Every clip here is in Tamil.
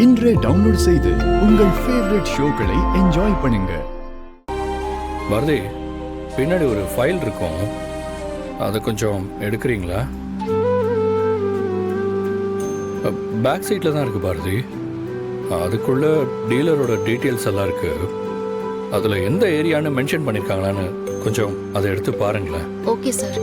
இன்றே டவுன்லோட் செய்து உங்கள் ஃபேவரட் ஷோக்களை என்ஜாய் பண்ணுங்க. பாரதி, பின்னாடி ஒரு ஃபைல் இருக்கும், அதை கொஞ்சம் எடுக்கிறீங்களா? பேக் சைட்ல தான் இருக்கு பாரதி. அதுக்குள்ள டீலரோட டீட்டெயில்ஸ் எல்லாம் இருக்கு. அதுல எந்த ஏரியான்னு மென்ஷன் பண்ணிருக்காங்களான்னு கொஞ்சம் அதை எடுத்து பாருங்களேன். Okay sir.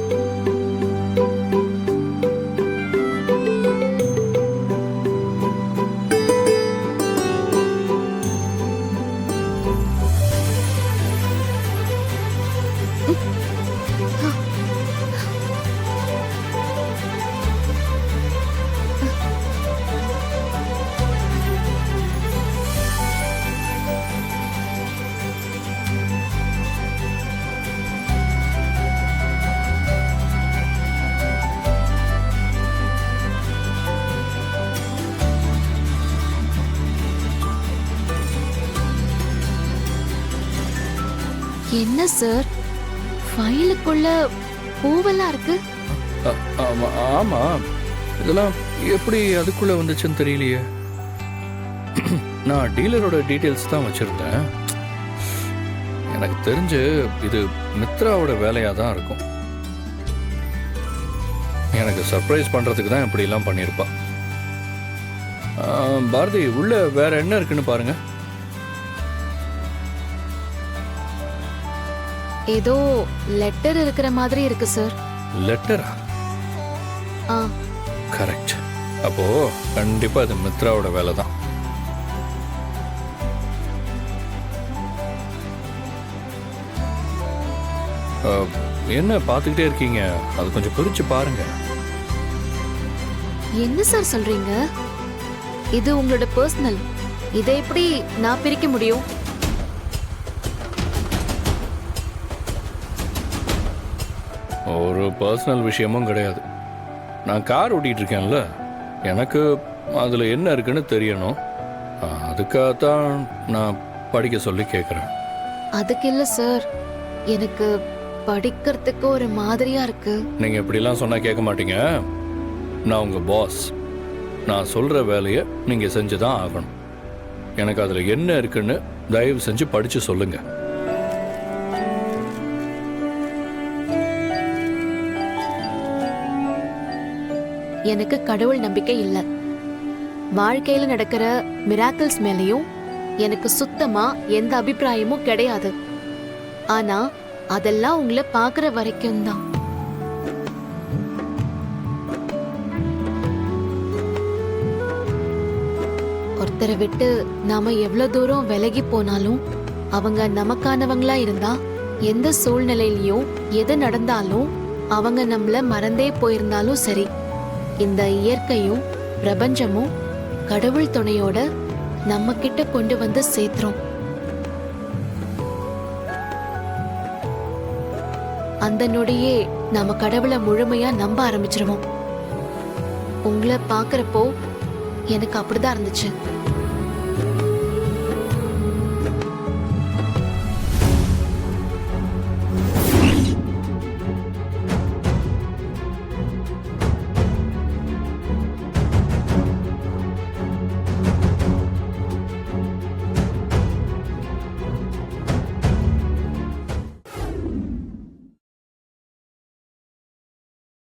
என்ன சார், ஃபைலுக்குள்ள பூவெல்லாம் இருக்கு? ஆமா, இதெல்லாம் எப்படி அதுக்குள்ள வந்துச்சுன்னு தெரியலையே. நான் டீலரோட டீட்டெயில்ஸ் தான் வச்சிருந்தேன். எனக்கு தெரிஞ்சு இது மித்ராவோட வேலையா தான் இருக்கும். எனக்கு சர்ப்ரைஸ் பண்றதுக்கு தான் இப்படி எல்லாம் பண்ணிருப்பா. பாரதி, உள்ள வேற என்ன இருக்குன்னு பாருங்க. ஏதோ லெட்டர் இருக்கிற மாதிரி இருக்கு சார். லெட்டரா? கரெக்ட். அப்போ கண்டிப்பா அது மித்ராவோட வேலை தான். என்ன பார்த்துக்கிட்டே இருக்கீங்க? அது கொஞ்சம் பிரிச்சு பாருங்க. என்ன சார் சொல்றீங்க? இது உங்களோட பர்சனல். இதை எப்படி நான் பிரிக்க முடியும்? ஒரு பர்சனல் விஷயமும் கிடையாது. நான் கார் ஓட்டிட்டு இருக்கேன்ல, எனக்கு அதில் என்ன இருக்குன்னு தெரியணும். அதுக்காகத்தான் நான் படிக்க சொல்லி கேட்குறேன். அதுக்கு இல்லை சார், எனக்கு படிக்கிறதுக்கு ஒரு மாதிரியா இருக்கு. நீங்கள் இப்படிலாம் சொன்னால் கேட்க மாட்டீங்க. நான் உங்கள் பாஸ். நான் சொல்கிற வேலையை நீங்கள் செஞ்சு தான் ஆகணும். எனக்கு அதில் என்ன இருக்குன்னு தயவு செஞ்சு படித்து சொல்லுங்கள். எனக்கு கடவுள் நம்பிக்கை இல்ல. வாழ்க்கையில நடக்கிற மிராக்கிள்ஸ் மேலயும் எனக்கு சுத்தமா எந்த அபிப்பிராயமும் கிடையாது. ஆனா அதெல்லாம் உங்களை பாக்குற வரைக்கும் தான். ஒருத்தரை விட்டு நாம எவ்வளவு தூரம் விலகி போனாலும் அவங்க நமக்கானவங்களா இருந்தா, எந்த சூழ்நிலையிலயும் எது நடந்தாலும் அவங்க நம்மள மறந்தே போயிருந்தாலும் சரி, இந்த இயற்கையும் பிரபஞ்சமும் கடவுள் துணையோட நம்ம கிட்ட கொண்டு வந்து சேர்த்துறோம். அந்த நொடியே நாம கடவுளை முழுமையா நம்ப ஆரம்பிச்சிருவோம். உங்களை பாக்குறப்போ எனக்கு அப்படிதான் இருந்துச்சு.